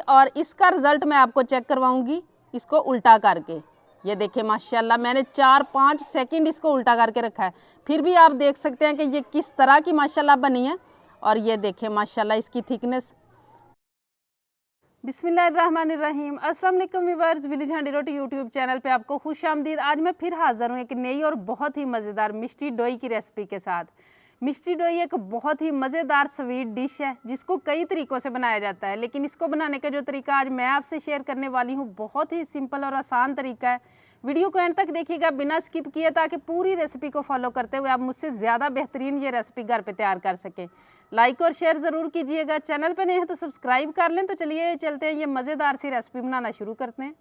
और इसका रिज़ल्ट मैं आपको चेक करवाऊंगी इसको उल्टा करके। ये देखिए माशाल्लाह मैंने 4-5 सेकंड इसको उल्टा करके रखा है, फिर भी आप देख सकते हैं कि ये किस तरह की माशाल्लाह बनी है। और ये देखिए माशाल्लाह इसकी थिकनेस। बिस्मिल्लाहिर्रहमानिर्रहीम, अस्सलाम वालेकुम व्यूअर्स, विलेज हांडी रोटी यूट्यूब चैनल पे आपको खुश आमदीद। आज मैं फिर हाज़िर हूँ एक नई और बहुत ही मज़ेदार मिष्टी डोई की रेसिपी के साथ। मिष्टी डोई एक बहुत ही मज़ेदार स्वीट डिश है जिसको कई तरीक़ों से बनाया जाता है, लेकिन इसको बनाने का जो तरीका आज मैं आपसे शेयर करने वाली हूँ बहुत ही सिंपल और आसान तरीका है। वीडियो को एंड तक देखिएगा बिना स्किप किए, ताकि पूरी रेसिपी को फॉलो करते हुए आप मुझसे ज़्यादा बेहतरीन ये रेसिपी घर पे तैयार कर सकें। लाइक और शेयर ज़रूर कीजिएगा, चैनल पे नए हैं तो सब्सक्राइब कर लें। तो चलिए चलते हैं, ये मज़ेदार सी रेसिपी बनाना शुरू करते हैं।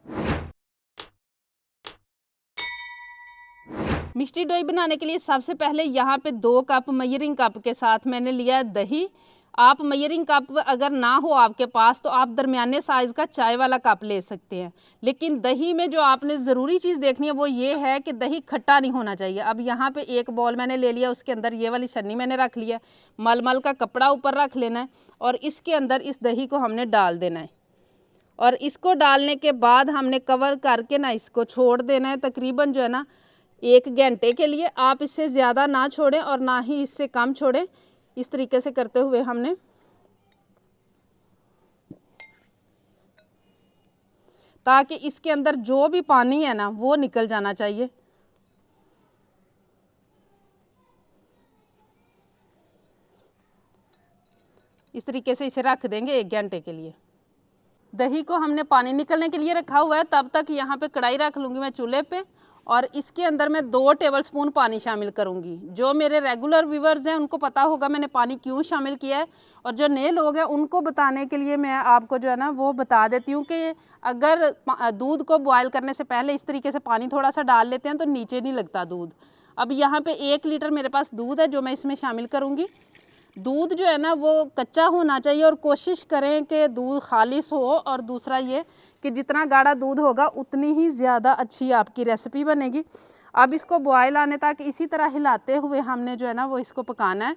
मिष्टी डोई बनाने के लिए सबसे पहले यहाँ पे 2 कप मेजरिंग कप के साथ मैंने लिया दही। आप मेजरिंग कप अगर ना हो आपके पास तो आप दरमियाने साइज़ का चाय वाला कप ले सकते हैं, लेकिन दही में जो आपने ज़रूरी चीज़ देखनी है वो ये है कि दही खट्टा नहीं होना चाहिए। अब यहाँ पे एक बॉल मैंने ले लिया, उसके अंदर ये वाली छन्नी मैंने रख लिया, मलमल का कपड़ा ऊपर रख लेना है और इसके अंदर इस दही को हमने डाल देना है। और इसको डालने के बाद हमने कवर करके ना इसको छोड़ देना है तकरीबन जो है ना 1 घंटे के लिए। आप इससे ज़्यादा ना छोड़ें और ना ही इससे कम छोड़ें। इस तरीके से करते हुए हमने ताकि इसके अंदर जो भी पानी है ना वो निकल जाना चाहिए। इस तरीके से इसे रख देंगे 1 घंटे के लिए। दही को हमने पानी निकलने के लिए रखा हुआ है, तब तक यहाँ पे कढ़ाई रख लूँगी मैं चूल्हे पे और इसके अंदर मैं 2 टेबलस्पून पानी शामिल करूँगी। जो मेरे रेगुलर व्यूवर्स हैं उनको पता होगा मैंने पानी क्यों शामिल किया है, और जो नए लोग हैं उनको बताने के लिए मैं आपको जो है ना वो बता देती हूँ कि अगर दूध को बॉयल करने से पहले इस तरीके से पानी थोड़ा सा डाल लेते हैं तो नीचे नहीं लगता दूध। अब यहाँ पर 1 लीटर मेरे पास दूध है जो मैं इसमें शामिल करूँगी। दूध जो है ना वो कच्चा होना चाहिए और कोशिश करें कि दूध खालिश हो, और दूसरा ये कि जितना गाढ़ा दूध होगा उतनी ही ज़्यादा अच्छी आपकी रेसिपी बनेगी। अब इसको बॉयल आने तक इसी तरह हिलाते हुए हमने जो है ना वो इसको पकाना है।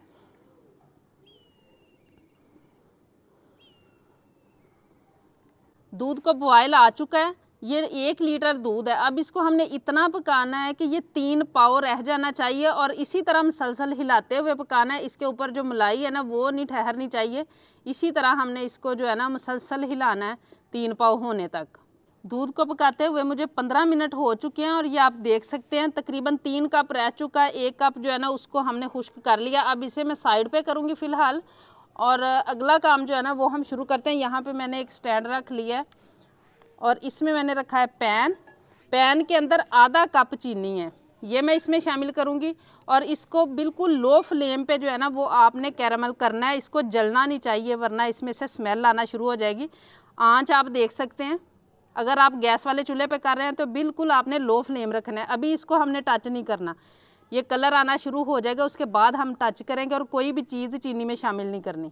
दूध को बॉयल आ चुका है, ये 1 लीटर दूध है। अब इसको हमने इतना पकाना है कि ये 3 पाव रह जाना चाहिए और इसी तरह मसलसल हिलाते हुए पकाना है। इसके ऊपर जो मलाई है ना वो नहीं ठहरनी चाहिए। इसी तरह हमने इसको जो है ना मसलसल हिलाना है 3 पाव होने तक। दूध को पकाते हुए मुझे 15 मिनट हो चुके हैं और ये आप देख सकते हैं तकरीबन 3 कप रह चुका है। 1 कप जो है ना उसको हमने खुश्क कर लिया। अब इसे मैं साइड पे करूँगी फ़िलहाल, और अगला काम जो है ना वो हम शुरू करते हैं। यहाँ पे मैंने एक स्टैंड रख लिया है और इसमें मैंने रखा है पैन के अंदर आधा कप चीनी है, ये मैं इसमें शामिल करूँगी। और इसको बिल्कुल लो फ्लेम पे जो है ना वो आपने कैरामल करना है। इसको जलना नहीं चाहिए वरना इसमें से स्मेल आना शुरू हो जाएगी। आंच आप देख सकते हैं, अगर आप गैस वाले चूल्हे पे कर रहे हैं तो बिल्कुल आपने लो फ्लेम रखना है। अभी इसको हमने टच नहीं करना, ये कलर आना शुरू हो जाएगा उसके बाद हम टच करेंगे, और कोई भी चीज़ चीनी में शामिल नहीं करनी।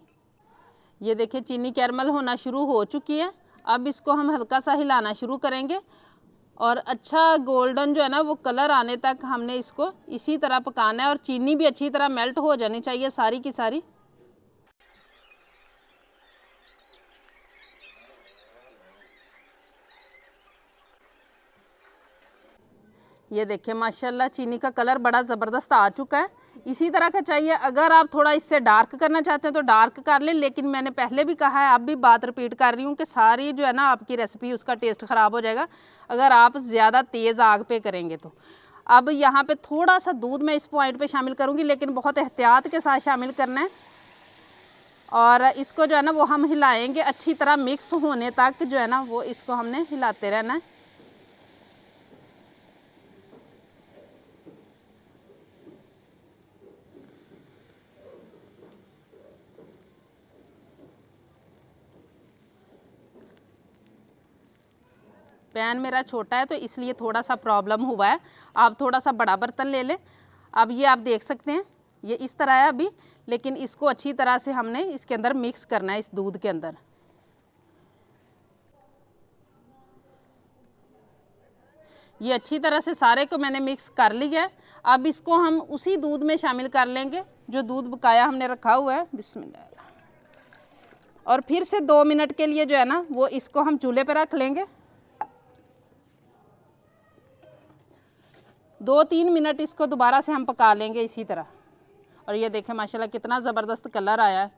ये देखिए चीनी कैरामल होना शुरू हो चुकी है। अब इसको हम हल्का सा हिलाना शुरू करेंगे और अच्छा गोल्डन जो है ना वो कलर आने तक हमने इसको इसी तरह पकाना है, और चीनी भी अच्छी तरह मेल्ट हो जानी चाहिए सारी की सारी। ये देखिए माशाल्लाह चीनी का कलर बड़ा ज़बरदस्त आ चुका है। इसी तरह का चाहिए। अगर आप थोड़ा इससे डार्क करना चाहते हैं तो डार्क कर लें, लेकिन मैंने पहले भी कहा है, अब भी बात रिपीट कर रही हूँ कि सारी जो है ना आपकी रेसिपी उसका टेस्ट ख़राब हो जाएगा अगर आप ज़्यादा तेज़ आग पे करेंगे तो। अब यहाँ पे थोड़ा सा दूध मैं इस पॉइंट पे शामिल करूँगी, लेकिन बहुत एहतियात के साथ शामिल करना है। और इसको जो है ना वो हम हिलाएँगे अच्छी तरह मिक्स होने तक जो है ना वो इसको हमने हिलाते रहना है। पैन मेरा छोटा है तो इसलिए थोड़ा सा प्रॉब्लम हुआ है। आप थोड़ा सा बड़ा बर्तन ले लें। अब ये आप देख सकते हैं ये इस तरह है अभी, लेकिन इसको अच्छी तरह से हमने इसके अंदर मिक्स करना है इस दूध के अंदर। ये अच्छी तरह से सारे को मैंने मिक्स कर लिया है। अब इसको हम उसी दूध में शामिल कर लेंगे जो दूध पकाया हमने रखा हुआ है। बिस्मिल्लाह। और फिर से 2 मिनट के लिए जो है ना वो इसको हम चूल्हे पे रख लेंगे। 2-3 मिनट इसको दोबारा से हम पका लेंगे इसी तरह। और ये देखें माशाल्लाह कितना ज़बरदस्त कलर आया है।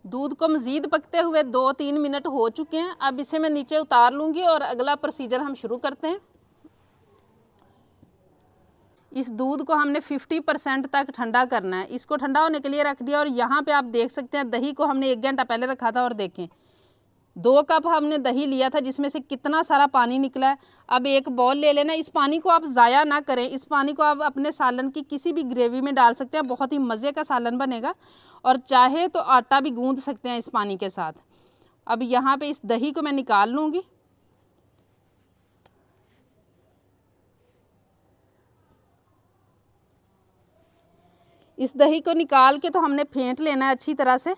दूध को मज़ीद पकते हुए 2-3 मिनट हो चुके हैं। अब इसे मैं नीचे उतार लूँगी और अगला प्रोसीजर हम शुरू करते हैं। इस दूध को हमने 50% तक ठंडा करना है। इसको ठंडा होने के लिए रख दिया और यहाँ पे आप देख सकते हैं दही को हमने 1 घंटा पहले रखा था और देखें 2 कप हमने दही लिया था जिसमें से कितना सारा पानी निकला है। अब एक बाउल ले लेना। इस पानी को आप ज़ाया ना करें। इस पानी को आप अपने सालन की किसी भी ग्रेवी में डाल सकते हैं। बहुत ही मज़े का सालन बनेगा और चाहे तो आटा भी गूँध सकते हैं इस पानी के साथ। अब यहाँ पे इस दही को मैं निकाल लूँगी। इस दही को निकाल के तो हमने फेंट लेना है अच्छी तरह से।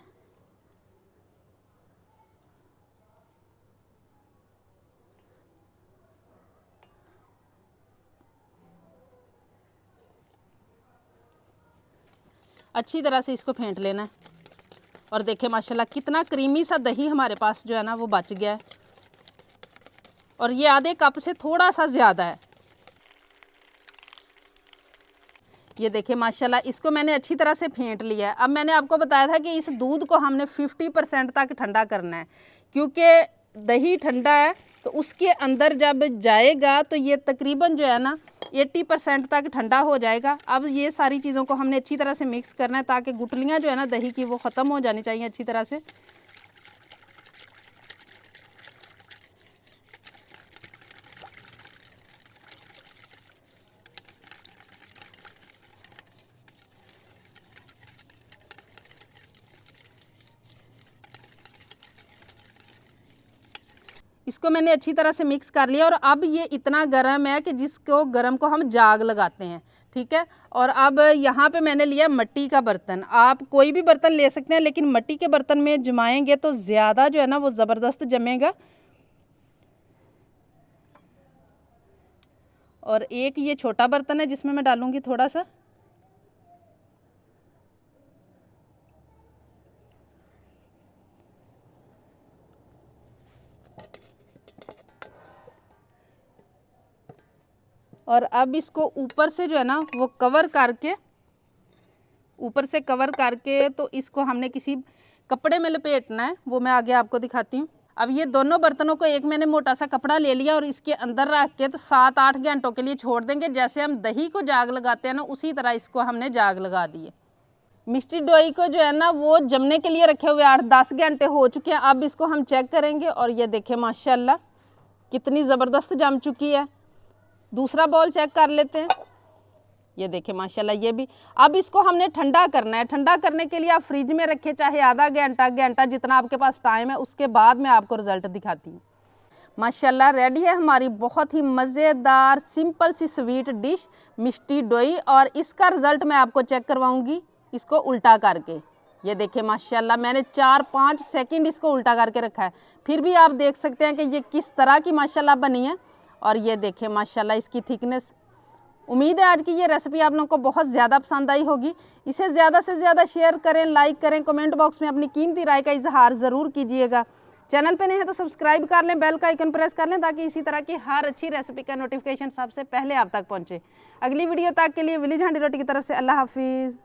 अच्छी तरह से इसको फेंट लेना है। और देखें माशाल्लाह कितना क्रीमी सा दही हमारे पास जो है ना वो बच गया है। और ये आधे कप से थोड़ा सा ज़्यादा है। ये देखें माशाल्लाह इसको मैंने अच्छी तरह से फेंट लिया है। अब मैंने आपको बताया था कि इस दूध को हमने 50% तक ठंडा करना है, क्योंकि दही ठंडा है तो उसके अंदर जब जाएगा तो ये तकरीबन जो है ना 80% तक ठंडा हो जाएगा। अब ये सारी चीज़ों को हमने अच्छी तरह से मिक्स करना है ताकि गुठलियाँ जो है ना दही की वो ख़त्म हो जानी चाहिए अच्छी तरह से। इसको मैंने अच्छी तरह से मिक्स कर लिया और अब ये इतना गर्म है कि जिसको गर्म को हम जाग लगाते हैं, ठीक है। और अब यहाँ पे मैंने लिया मिट्टी का बर्तन। आप कोई भी बर्तन ले सकते हैं, लेकिन मिट्टी के बर्तन में जमाएंगे तो ज़्यादा जो है ना वो ज़बरदस्त जमेगा। और एक ये छोटा बर्तन है जिसमें मैं डालूँगी थोड़ा सा। और अब इसको ऊपर से जो है ना वो कवर करके, ऊपर से कवर करके तो इसको हमने किसी कपड़े में लपेटना है, वो मैं आगे आपको दिखाती हूँ। अब ये दोनों बर्तनों को एक मैंने मोटा सा कपड़ा ले लिया और इसके अंदर रख के तो 7-8 घंटों के लिए छोड़ देंगे। जैसे हम दही को जाग लगाते हैं ना उसी तरह इसको हमने जाग लगा दिए। मिष्टी डोई को जो है ना वो जमने के लिए रखे हुए 8-10 घंटे हो चुके हैं। अब इसको हम चेक करेंगे और ये देखें माशाल्लाह कितनी ज़बरदस्त जम चुकी है। दूसरा बाउल चेक कर लेते हैं। ये देखें माशाल्लाह ये भी। अब इसको हमने ठंडा करना है। ठंडा करने के लिए आप फ्रिज में रखें, चाहे आधा घंटा जितना आपके पास टाइम है। उसके बाद मैं आपको रिज़ल्ट दिखाती हूँ। माशाल्लाह रेडी है हमारी बहुत ही मज़ेदार सिंपल सी स्वीट डिश मिष्टी डोई। और इसका रिज़ल्ट मैं आपको चेक करवाऊँगी इसको उल्टा करके। ये देखें माशाल्लाह मैंने 4-5 सेकंड इसको उल्टा करके रखा है, फिर भी आप देख सकते हैं कि ये किस तरह की माशाल्लाह बनी है। और ये देखें माशाल्लाह इसकी थिकनेस। उम्मीद है आज की ये रेसिपी आप लोगों को बहुत ज़्यादा पसंद आई होगी। इसे ज़्यादा से ज़्यादा शेयर करें, लाइक करें, कमेंट बॉक्स में अपनी कीमती राय का इजहार ज़रूर कीजिएगा। चैनल पे नहीं है तो सब्सक्राइब कर लें, बेल का आइकन प्रेस कर लें ताकि इसी तरह की हर अच्छी रेसिपी का नोटिफिकेशन सबसे पहले आप तक पहुँचे। अगली वीडियो तक के लिए विलेज हांडी रोटी की तरफ से अल्लाह हाफिज़।